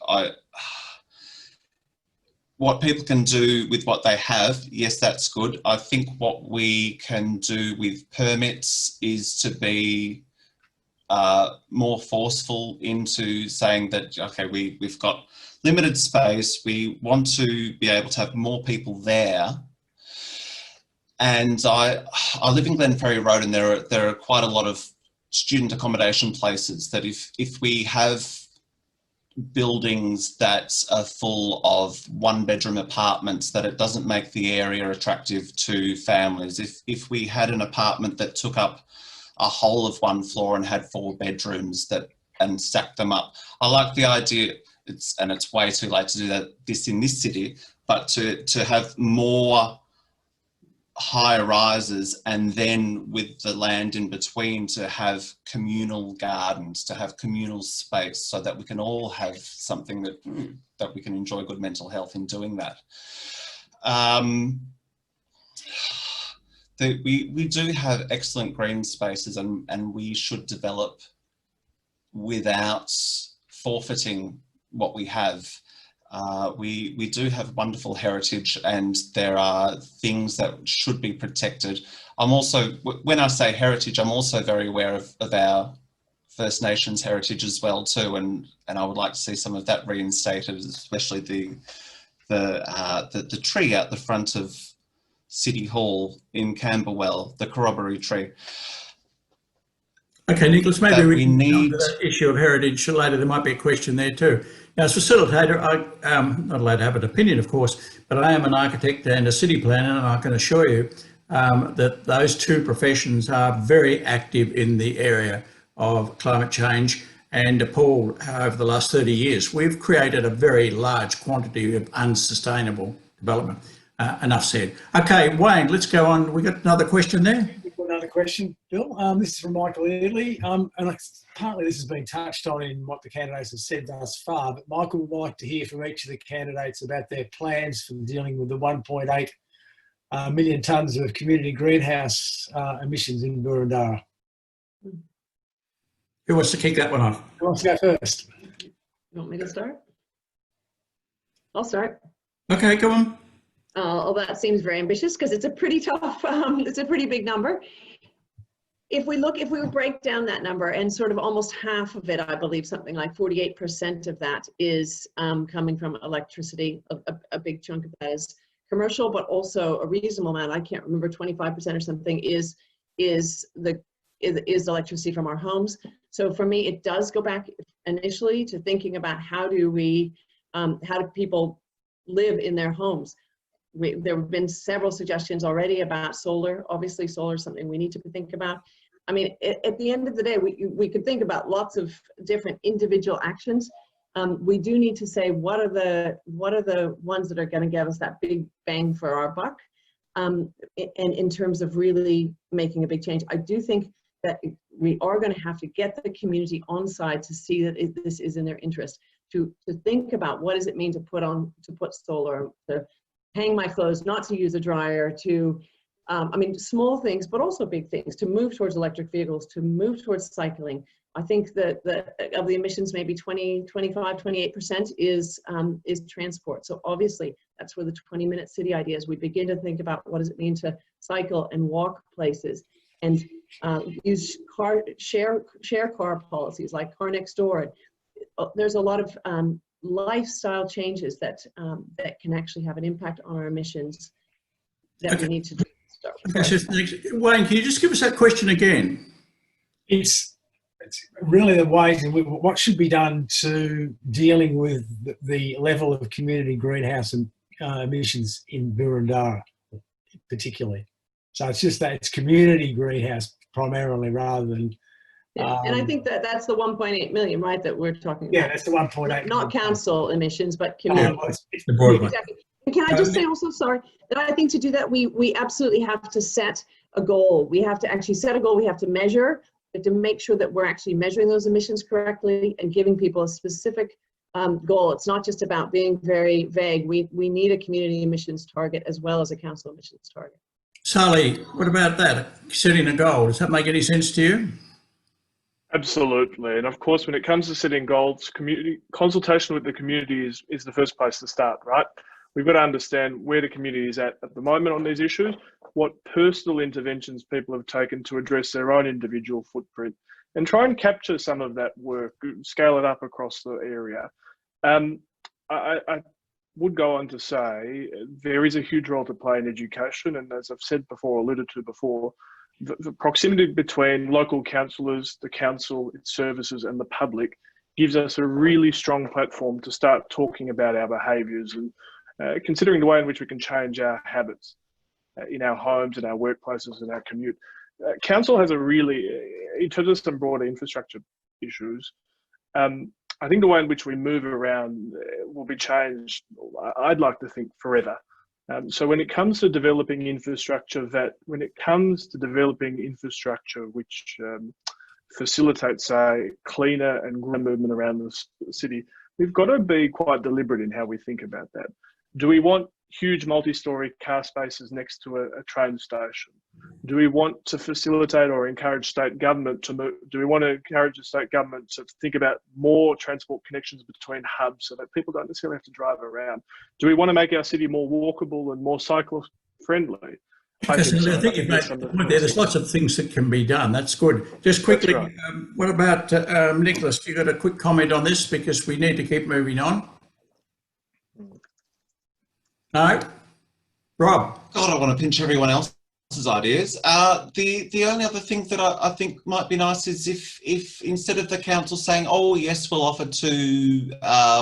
what people can do with what they have, yes, that's good. I think what we can do with permits is to be more forceful into saying that, okay, we've got limited space, we want to be able to have more people there. And I live in Glenferrie Road, and there are quite a lot of student accommodation places that if we have buildings that are full of one-bedroom apartments, that it doesn't make the area attractive to families. If we had an apartment that took up a whole of one floor and had 4 bedrooms and stacked them up, I like the idea. It's way too late to do this in this city, but to have more high rises, and then with the land in between to have communal gardens, to have communal space, so that we can all have something that we can enjoy good mental health in doing that. We do have excellent green spaces, and we should develop without forfeiting what we have. We do have wonderful heritage, and there are things that should be protected. I'm also, when I say heritage, I'm also very aware of our First Nations heritage as well too, and I would like to see some of that reinstated, especially the tree out the front of City Hall in Camberwell, the corroboree tree. Okay, Nicholas, maybe we can come to that issue of heritage later. There might be a question there too. Now, as facilitator, I'm not allowed to have an opinion, of course, but I am an architect and a city planner, and I can assure you that those two professions are very active in the area of climate change. And Paul, over the last 30 years, we've created a very large quantity of unsustainable development. Enough said. Okay, Wayne, let's go on. We got another question there? Another question, Bill. This is from Michael Earley, and partly this has been touched on in what the candidates have said thus far, but Michael would like to hear from each of the candidates about their plans for dealing with the 1.8 million tonnes of community greenhouse emissions in Boroondara. Who wants to kick that one off? Who wants to go first? You want me to start? I'll start. Okay, go on. Oh, that seems very ambitious because it's a pretty tough, it's a pretty big number. If we break down that number, and sort of almost half of it, I believe something like 48% of that is coming from electricity. A big chunk of that is commercial, but also a reasonable amount, I can't remember, 25% or something is electricity from our homes. So for me, it does go back initially to thinking about how do people live in their homes. There have been several suggestions already about solar. Obviously, solar is something we need to think about. I mean, at the end of the day, we could think about lots of different individual actions. We do need to say what are the ones that are going to give us that big bang for our buck, and in terms of really making a big change. I do think that we are going to have to get the community on side to see that this is in their interest. To think about what does it mean to put solar, to hang my clothes, not to use a dryer, to I mean, small things, but also big things, to move towards electric vehicles, to move towards cycling. I think that of the emissions, maybe 28% is transport. So obviously, that's where the 20-minute city idea is. We begin to think about what does it mean to cycle and walk places, and use share car policies like car next door. There's a lot of lifestyle changes that can actually have an impact on our emissions that we need to do. Wayne, can you just give us that question again? It's really the ways in what should be done to dealing with the level of community greenhouse emissions in Boroondara, particularly. So it's just that it's community greenhouse primarily, rather than. And I think that's the 1.8 million, right, that we're talking about. Yeah, that's the 1.8. Not council emissions, but community. Exactly. And can I just say also, sorry, that I think to do that, we absolutely have to set a goal. We have to actually set a goal. We have to measure, to make sure that we're actually measuring those emissions correctly and giving people a specific goal. It's not just about being very vague. We need a community emissions target as well as a council emissions target. Sali, what about that? Setting a goal, does that make any sense to you? Absolutely. And of course, when it comes to setting goals, consultation with the community is the first place to start, right? We've got to understand where the community is at the moment on these issues, what personal interventions people have taken to address their own individual footprint, and try and capture some of that work, scale it up across the area. I would go on to say there is a huge role to play in education, and as I've said before, alluded to before, the proximity between local councillors, the council, its services, and the public gives us a really strong platform to start talking about our behaviours and considering the way in which we can change our habits in our homes and our workplaces and our commute. Council has a really, in terms of some broader infrastructure issues, I think the way in which we move around will be changed, I'd like to think, forever. So when it comes to developing infrastructure which facilitates a cleaner and greener movement around the city, we've got to be quite deliberate in how we think about that. Do we want huge multi-storey car spaces next to a train station? Do we want to facilitate or encourage state government to move? Do we want to encourage the state government to think about more transport connections between hubs so that people don't necessarily have to drive around? Do we want to make our city more walkable and more cyclist friendly? I think you've made the point there. There's lots of things that can be done. That's good. Just quickly, right. What about Nichloas? You got a quick comment on this, because we need to keep moving on. No, Rob. God, I want to pinch everyone else's ideas. The only other thing that I think might be nice is if instead of the council saying, "Oh yes, we'll offer to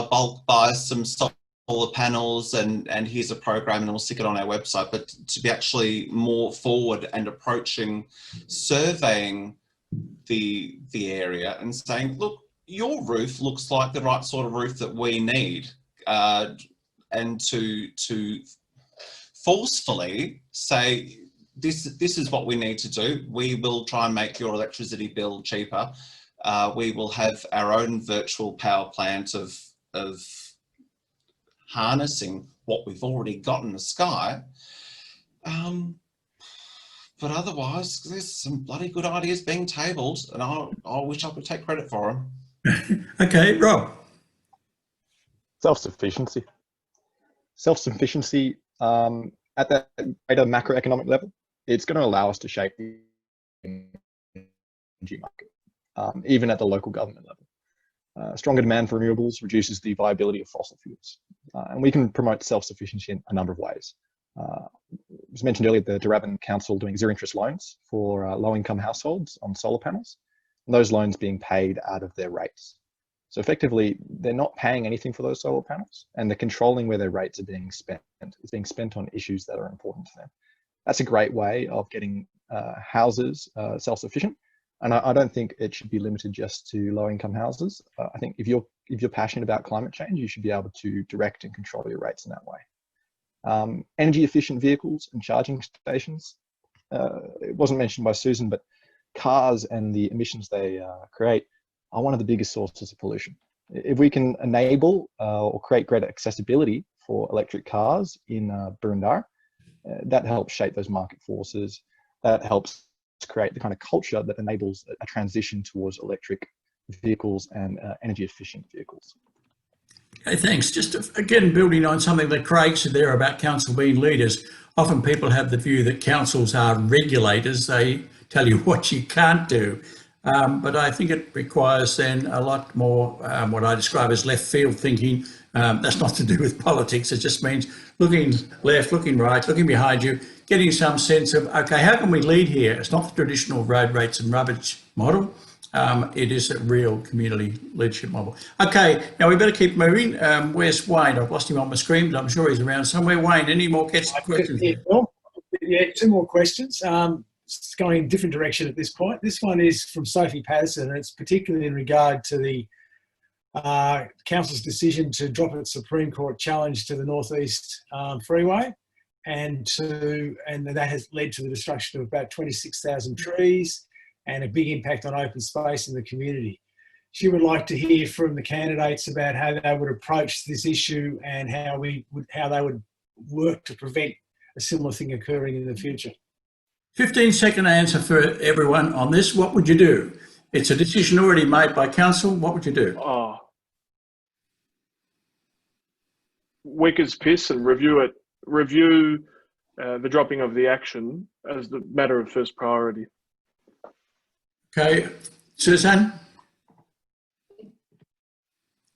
bulk buy some solar panels and here's a program and we'll stick it on our website," but to be actually more forward and approaching surveying the area and saying, "Look, your roof looks like the right sort of roof that we need," and to forcefully say, this is what we need to do. We will try and make your electricity bill cheaper. We will have our own virtual power plant of harnessing what we've already got in the sky. But otherwise, there's some bloody good ideas being tabled, and I wish I could take credit for them. Okay, Rob. Self-sufficiency. Self-sufficiency at that greater macroeconomic level, it's going to allow us to shape the energy market, even at the local government level. Stronger demand for renewables reduces the viability of fossil fuels, and we can promote self-sufficiency in a number of ways. It was mentioned earlier, the Duraban Council doing zero interest loans for low-income households on solar panels, and those loans being paid out of their rates. So effectively, they're not paying anything for those solar panels, and they're controlling where their rates are being spent. It's being spent on issues that are important to them. That's a great way of getting houses self-sufficient, and I don't think it should be limited just to low-income houses. I think if you're passionate about climate change, you should be able to direct and control your rates in that way. Energy-efficient vehicles and charging stations. It wasn't mentioned by Susan, but cars and the emissions they create are one of the biggest sources of pollution. If we can enable or create greater accessibility for electric cars in Boroondara, that helps shape those market forces. That helps create the kind of culture that enables a transition towards electric vehicles and energy-efficient vehicles. Okay, thanks. Just again, building on something that Craig said there about council being leaders, often people have the view that councils are regulators. They tell you what you can't do. But I think it requires then a lot more what I describe as left field thinking. That's not to do with politics. It just means looking left, looking right, looking behind you, getting some sense of, okay, how can we lead here? It's not the traditional road rates and rubbish model. It is a real community leadership model. Okay, now we better keep moving. Where's Wayne? I've lost him on my screen, but I'm sure he's around somewhere. Wayne, any more questions? Yeah, two more questions. It's going in a different direction at this point. This one is from Sophie Patterson, and it's particularly in regard to the council's decision to drop its Supreme Court challenge to the Northeast Freeway, and that has led to the destruction of about 26,000 trees and a big impact on open space in the community. She would like to hear from the candidates about how they would approach this issue and how they would work to prevent a similar thing occurring in the future. 15-second answer for everyone on this. What would you do? It's a decision already made by council. What would you do? Oh, weak as piss and review it. Review the dropping of the action as the matter of first priority. Okay, Suzanne?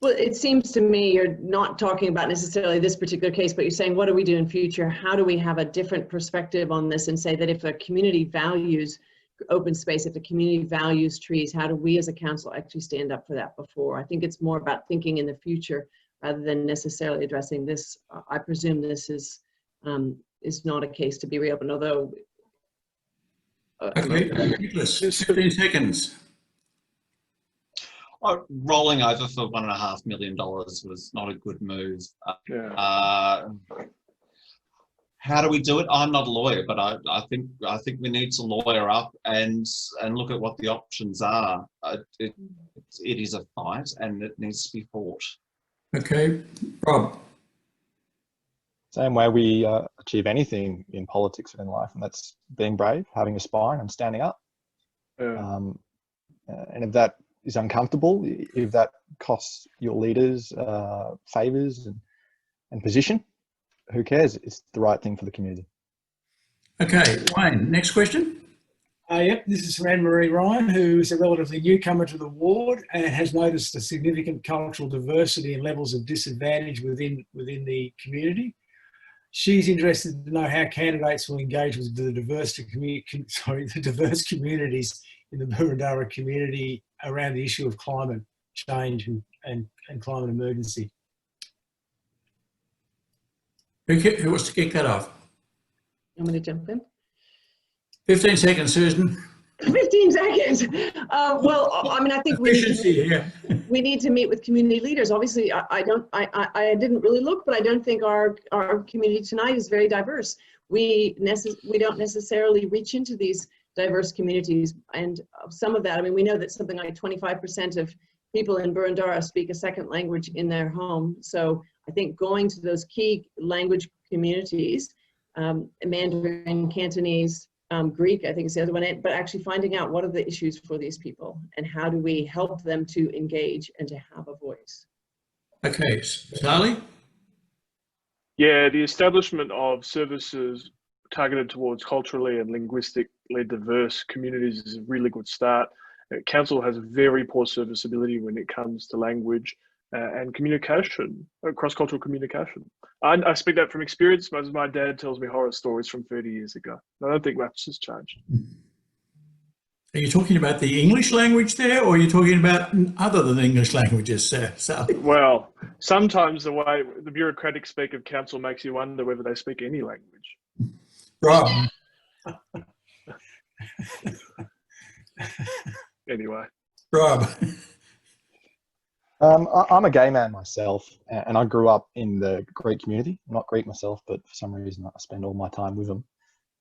Well, it seems to me you're not talking about necessarily this particular case, but you're saying, what do we do in future? How do we have a different perspective on this and say that if a community values open space, if the community values trees, how do we as a council actually stand up for that before? I think it's more about thinking in the future rather than necessarily addressing this. I presume this is not a case to be reopened, although... Okay, Nichloas, 15 seconds. Rolling over for $1.5 million was not a good move. How do we do it? I'm not a lawyer, but I think we need to lawyer up and look at what the options are. It is a fight and it needs to be fought. Okay, Rob. Same way we achieve anything in politics and in life, and that's being brave, having a spine and standing up. And if that is uncomfortable, if that costs your leaders favours and position, who cares? It's the right thing for the community. Okay, Wayne, next question. Yep, this is from Anne-Marie Ryan, who is a relatively newcomer to the ward and has noticed a significant cultural diversity and levels of disadvantage within the community. She's interested to know how candidates will engage with the diverse communities in the Boroondara community around the issue of climate change and climate emergency. Who wants to kick that off? I'm going to jump in. 15 seconds, Susan. 15 seconds. Well, I mean, I think we need to meet with community leaders. Obviously, I didn't really look, but I don't think our community tonight is very diverse. We don't necessarily reach into these diverse communities, and some of that, I mean, we know that something like 25% of people in Boroondara speak a second language in their home. So I think going to those key language communities, Mandarin, Cantonese, Greek, I think is the other one, but actually finding out what are the issues for these people and how do we help them to engage and to have a voice. Okay, Sali? Yeah, the establishment of services targeted towards culturally and linguistically diverse communities is a really good start. Council has very poor serviceability when it comes to language and communication, cross-cultural communication. I speak that from experience. My dad tells me horror stories from 30 years ago. I don't think much has changed. Are you talking about the English language there, or are you talking about other than English languages, Sally? Well, sometimes the way the bureaucratic speak of council makes you wonder whether they speak any language. Rob. Anyway. Rob. I'm a gay man myself, and I grew up in the Greek community. I'm not Greek myself, but for some reason I spend all my time with them.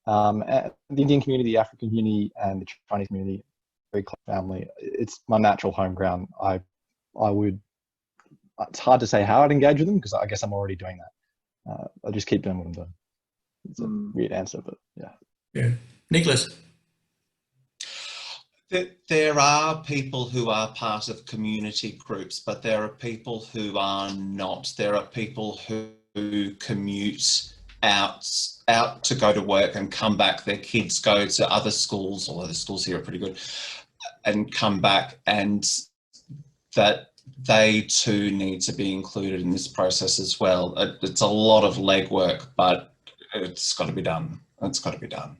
The Indian community, the African community, and the Chinese community, very close family. It's my natural home ground. I would. It's hard to say how I'd engage with them because I guess I'm already doing that. I just keep doing what I'm doing. It's a weird answer, but yeah. Yeah, Nichloas. There are people who are part of community groups, but there are people who are not. There are people who commute out to go to work and come back. Their kids go to other schools, although the schools here are pretty good, and come back, and that they too need to be included in this process as well. It's a lot of legwork, but it's got to be done. It's got to be done.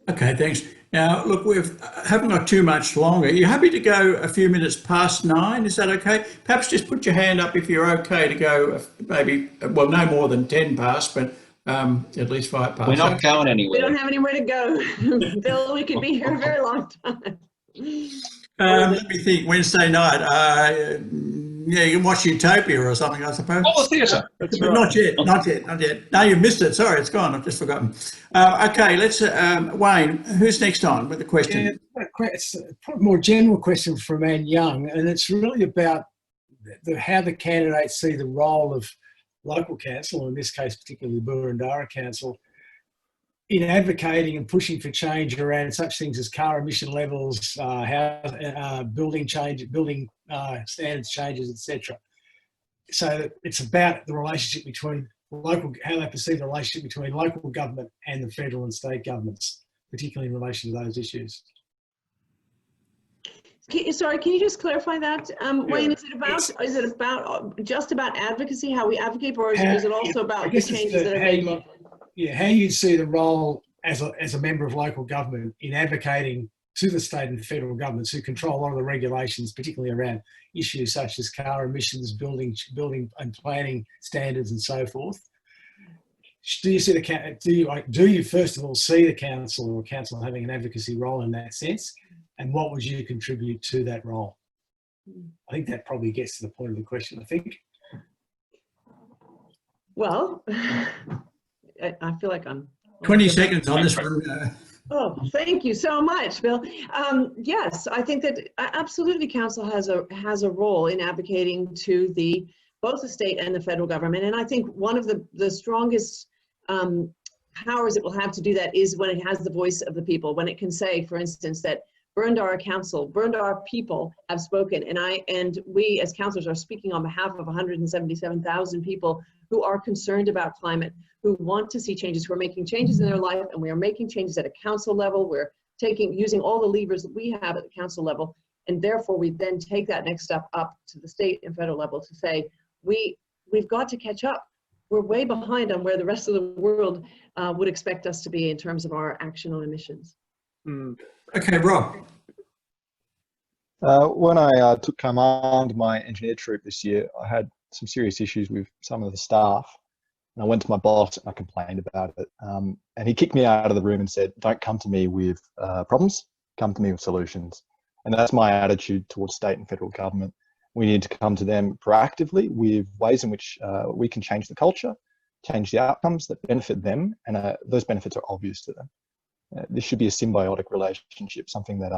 Okay, thanks. Now, look, we haven't got too much longer. Are you happy to go a few minutes past 9? Is that okay? Perhaps just put your hand up if you're okay to go maybe, well, no more than 10 past, but at least 5 past. We're not going anywhere. We don't have anywhere to go. Bill, we could be here a very long time. Let me think. Wednesday night. Yeah, you can watch Utopia or something, I suppose. Oh, the theatre. But not yet. No, you've missed it. Sorry, it's gone. I've just forgotten. Okay, let's, Wayne, who's next on with the question? Yeah, it's a more general question from Anne Young, and it's really about how the candidates see the role of local council, or in this case, particularly Boroondara Council, in advocating and pushing for change around such things as car emission levels, building standards changes, etc. So it's about the relationship between how they perceive the relationship between local government and the federal and state governments, particularly in relation to those issues. Sorry, can you just clarify that, Wayne? Is it about just about advocacy, how we advocate, or is it also about the changes that are made? Yeah, how you see the role as a member of local government in advocating to the state and federal governments who control a lot of the regulations, particularly around issues such as car emissions, building and planning standards, and so forth. Do you see do you first of all see the council having an advocacy role in that sense, and what would you contribute to that role? I think that probably gets to the point of the question. I think. Well. I feel like I'm 20 seconds on this one. Oh, thank you so much, Bill. Yes, I think that absolutely council has a role in advocating to both the state and the federal government. And I think one of the strongest powers it will have to do that is when it has the voice of the people, when it can say, for instance, that Boroondara Council, Boroondara people have spoken, and we as councillors are speaking on behalf of 177,000 people who are concerned about climate, who want to see changes, who are making changes in their life, and we are making changes at a council level. We're using all the levers that we have at the council level, and therefore we then take that next step up to the state and federal level to say, we've got to catch up. We're way behind on where the rest of the world would expect us to be in terms of our action on emissions. Okay, Rob. When I took command of my engineer troop this year, I had some serious issues with some of the staff. And I went to my boss and I complained about it. And he kicked me out of the room and said, don't come to me with problems, come to me with solutions. And that's my attitude towards state and federal government. We need to come to them proactively with ways in which we can change the culture, change the outcomes that benefit them, and those benefits are obvious to them. This should be a symbiotic relationship, something that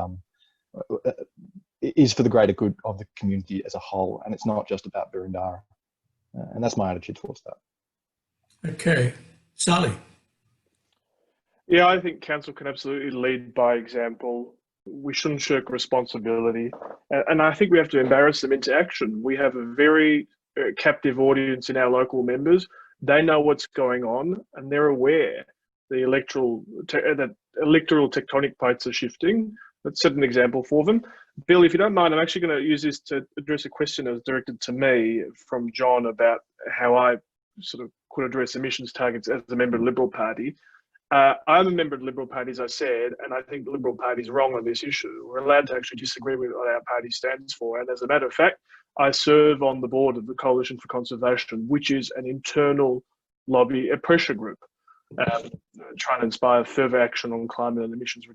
is for the greater good of the community as a whole, and it's not just about Boroondara. And that's my attitude towards that. Okay, Sali. Yeah, I think council can absolutely lead by example. We shouldn't shirk responsibility, and I think we have to embarrass them into action. We have a very captive audience in our local members They know what's going on, and they're aware the electoral tectonic plates are shifting. Let's set an example for them. Bill, if you don't mind, I'm actually going to use this to address a question that was directed to me from John about how I sort of could address emissions targets as a member of the Liberal Party. I'm a member of the Liberal Party, as I said, and I think the Liberal Party is wrong on this issue. We're allowed to actually disagree with what our party stands for. And as a matter of fact, I serve on the board of the Coalition for Conservation, which is an internal lobby, a pressure group, trying to inspire further action on climate and emissions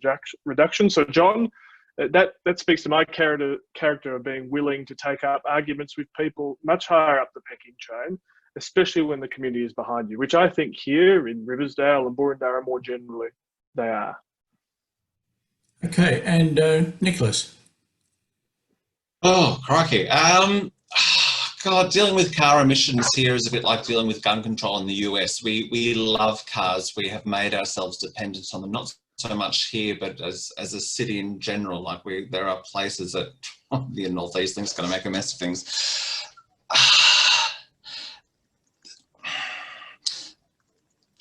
reduction. So, John, that speaks to my character of being willing to take up arguments with people much higher up the pecking chain, especially when the community is behind you, which I think here in Riversdale and Boroondara more generally, they are. Okay, and Nicholas. Oh, crikey. God, dealing with car emissions here is a bit like dealing with gun control in the US. We love cars. We have made ourselves dependent on them, not so much here, but as a city in general. Like there are places that the northeast thing's going to make a mess of things.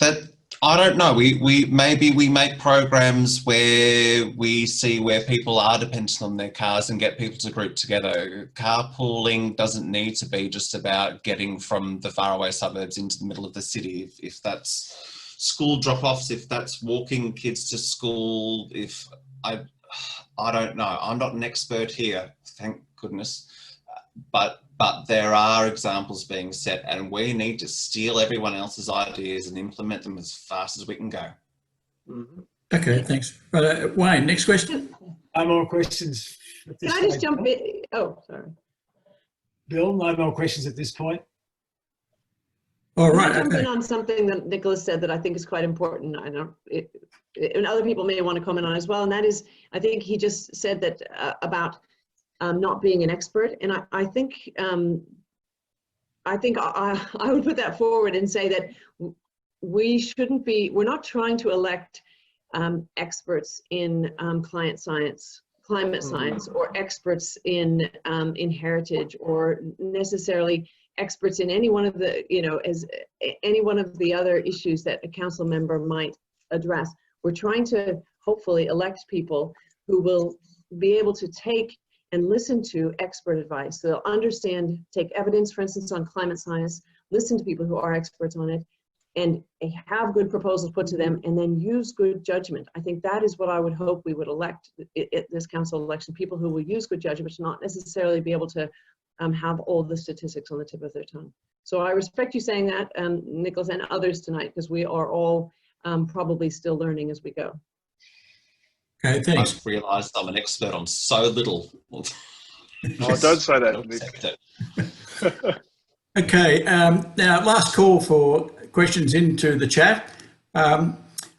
That I don't know. Maybe we make programs where we see where people are dependent on their cars and get people to group together. Carpooling doesn't need to be just about getting from the faraway suburbs into the middle of the city. If that's school drop-offs, if that's walking kids to school, if I don't know. I'm not an expert here, thank goodness, but there are examples being set, and we need to steal everyone else's ideas and implement them as fast as we can go. Mm-hmm. Okay, thanks. Wayne, next question. No more questions. Can I just jump in? Oh, sorry. Bill, no more questions at this point. All right. Can I jump in on something that Nicholas said that I think is quite important? I know and other people may want to comment on as well, and that is, I think he just said that about not being an expert, and I think I would put that forward and say that we're not trying to elect experts in climate science, or experts in heritage, or necessarily experts in any one of the, as any one of the other issues that a council member might address. We're trying to hopefully elect people who will be able to take and listen to expert advice. So they'll understand, take evidence, for instance, on climate science, listen to people who are experts on it, and have good proposals put to them, and then use good judgment. I think that is what I would hope we would elect at this council election, people who will use good judgment, not necessarily be able to have all the statistics on the tip of their tongue. So I respect you saying that, Nicholas, and others tonight, because we are all probably still learning as we go. Okay, thanks. I've realised I'm an expert on so little. Oh, don't say that, Nick. Okay, now last call for questions into the chat. I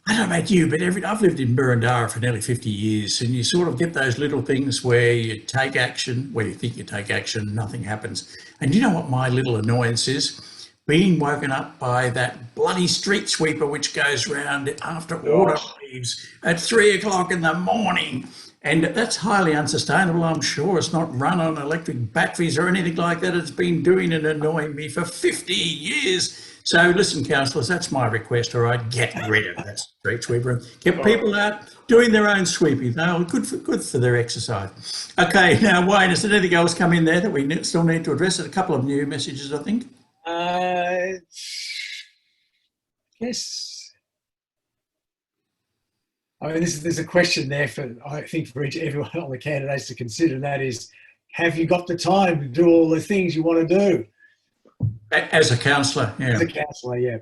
don't know about you, but I've lived in Boroondara for nearly 50 years, and you sort of get those little things where you take action, where you think you take action, nothing happens. And you know what my little annoyance is? Being woken up by that bloody street sweeper which goes round after order leaves at 3 o'clock in the morning. And that's highly unsustainable, I'm sure. It's not run on electric batteries or anything like that. It's been doing and annoying me for 50 years. So listen, councillors, that's my request, all right? Get rid of that street sweeper and get people out doing their own sweeping. They're good for their exercise. Okay, now, Wayne, has anything else come in there that we still need to address? A couple of new messages, I think. Yes. I mean, there's a question there I think for everyone on the candidates to consider, and that is, have you got the time to do all the things you want to do? As a councillor, yeah. As a councillor, yeah.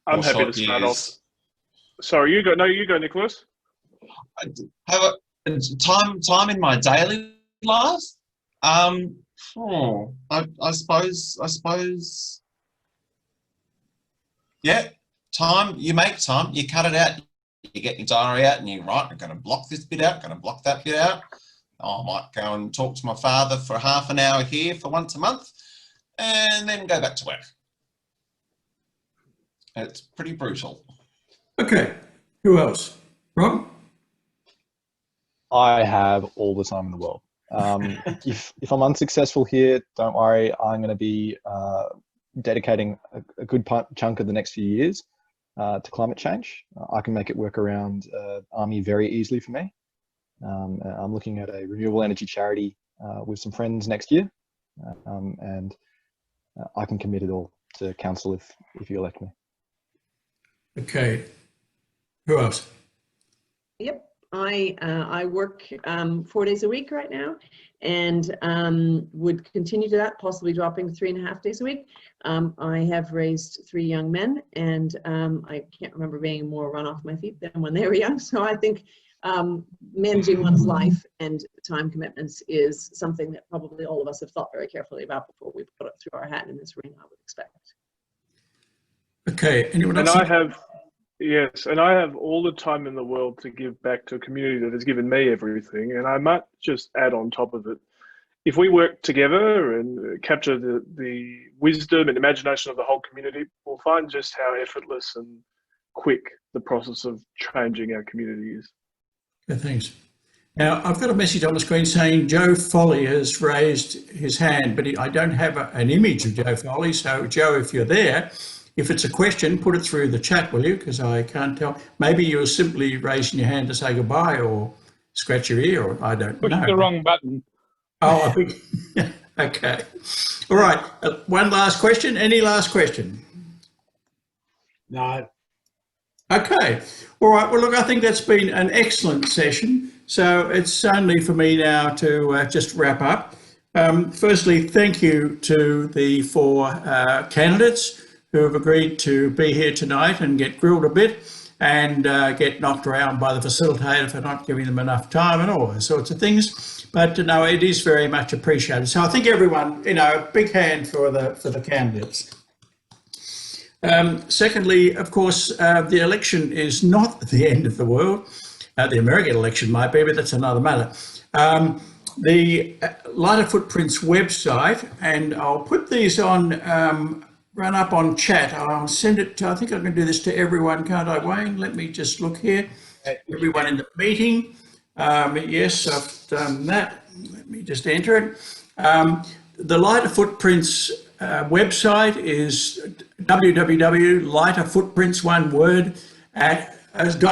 I'm happy to start off. Sorry, you go. No, you go, Nicholas. Have time in my daily life. I suppose. Yeah, time. You make time. You cut it out. You get your diary out, and you write. I'm going to block this bit out. Going to block that bit out. I might go and talk to my father for half an hour here for once a month, and then go back to work. It's pretty brutal. Okay, who else? Rob? I have all the time in the world. If I'm unsuccessful here, don't worry. I'm going to be dedicating a good chunk of the next few years to climate change, I can make it work around Army very easily for me. I'm looking at a renewable energy charity with some friends next year, and I can commit it all to council if you elect me. Okay. Who else? Yep. I work 4 days a week right now, and would continue to that, possibly dropping 3.5 days a week. I have raised 3 young men, and I can't remember being more run off my feet than when they were young. So I think managing one's life and time commitments is something that probably all of us have thought very carefully about before we put it through our hat in this ring, I would expect. Okay. Anyone else? And I have, yes, and I have all the time in the world to give back to a community that has given me everything. And I might just add on top of it, if we work together and capture the wisdom and imagination of the whole community, we'll find just how effortless and quick the process of changing our community is. Okay, thanks. Now, I've got a message on the screen saying Joe Foley has raised his hand, but I don't have an image of Joe Foley. So, Joe, if you're there, if it's a question, put it through the chat, will you? Because I can't tell. Maybe you're simply raising your hand to say goodbye or scratch your ear, or I don't know. Push the wrong button. Oh, I think. Okay. All right. One last question. Any last question? No. Okay. All right. Well, look, I think that's been an excellent session. So it's only for me now to just wrap up. Firstly, thank you to the 4 candidates who have agreed to be here tonight and get grilled a bit and get knocked around by the facilitator for not giving them enough time and all those sorts of things. But no, it is very much appreciated. So I think everyone, a big hand for the candidates. Secondly, of course, the election is not the end of the world. The American election might be, but that's another matter. The Lighter Footprints website, and I'll put these on, run up on chat. I'll send it to, I think I can do this to everyone, can't I, Wayne? Let me just look here. Everyone in the meeting. Yes, I've done that. Let me just enter it. The Lighter Footprints website is www.lighterfootprints, one word,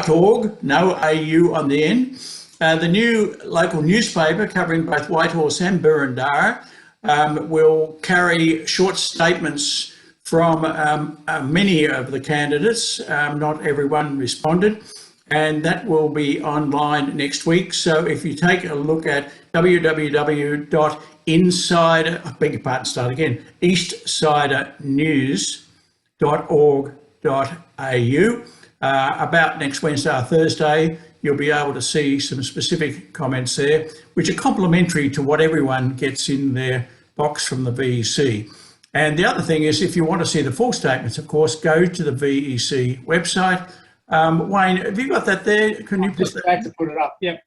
.org, no AU on the end. The new local newspaper covering both Whitehorse and Boroondara will carry short statements from many of the candidates. Not everyone responded, and that will be online next week. So if you take a look at eastsidernews.org.au, about next Wednesday or Thursday, you'll be able to see some specific comments there, which are complementary to what everyone gets in their box from the VEC. And the other thing is, if you want to see the full statements, of course, go to the VEC website. Wayne, have you got that there? Can you put that? To put it up? Yep.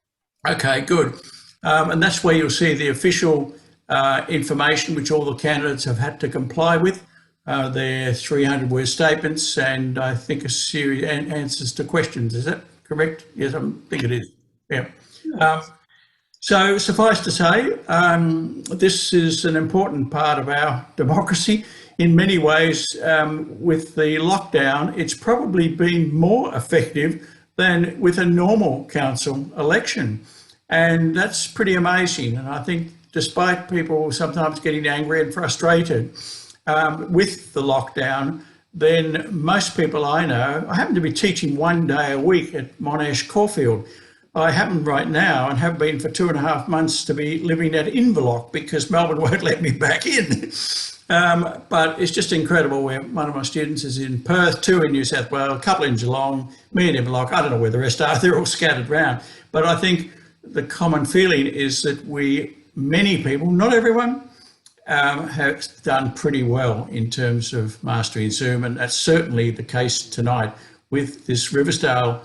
Okay, good. And that's where you'll see the official information which all the candidates have had to comply with. Their 300-word statements and I think a series of answers to questions. Is that correct? Yes, I think it is. Yeah. So suffice to say, this is an important part of our democracy. In many ways, with the lockdown, it's probably been more effective than with a normal council election. And that's pretty amazing. And I think despite people sometimes getting angry and frustrated with the lockdown, then most people I know, I happen to be teaching 1 day a week at Monash Caulfield. I happen right now, and have been for 2.5 months, to be living at Inverloch because Melbourne won't let me back in. But it's just incredible where one of my students is in Perth, 2 in New South Wales, a couple in Geelong, me in Inverloch. I don't know where the rest are, they're all scattered around. But I think the common feeling is that many people, not everyone, have done pretty well in terms of mastering Zoom, and that's certainly the case tonight with this Riversdale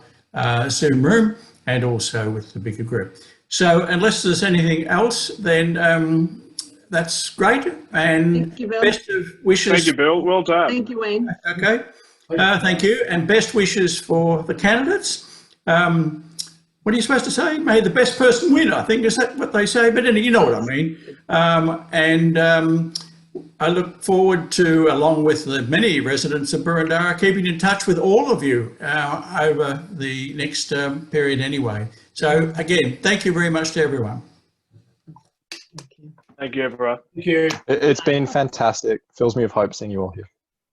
Zoom room and also with the bigger group. So unless there's anything else, then that's great. And Thank you, Bill. Best of wishes. Thank you, Bill. Well done. Thank you, Wayne. Okay. Thank you. And best wishes for the candidates. What are you supposed to say? May the best person win, I think. Is that what they say? But anyway, you know what I mean. I look forward to, along with the many residents of Boroondara, keeping in touch with all of you over the next period anyway. So again, thank you very much to everyone. Thank you, everyone. Thank you. It's been fantastic. Fills me with hope seeing you all here.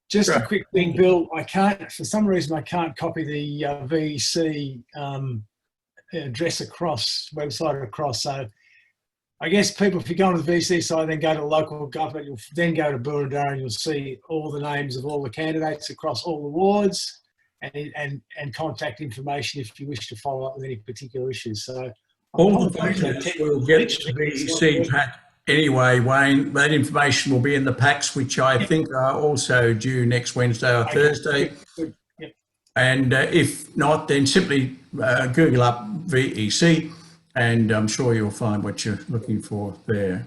Just Right. a quick thing, Bill. I can't, for some reason, I can't copy the VEC address across, website across. So I guess people, if you go on the VEC side, then go to local government, you'll then go to Boroondara and you'll see all the names of all the candidates across all the wards and contact information if you wish to follow up with any particular issues. So All the voters will get the VEC pack anyway, Wayne. That information will be in the packs, which I think are also due next Wednesday or Thursday. Yep. And if not, then simply Google up VEC and I'm sure you'll find what you're looking for there.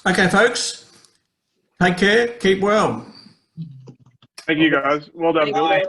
Okay, folks, take care, keep well. Thank you, guys. Well done, Bill. Bye.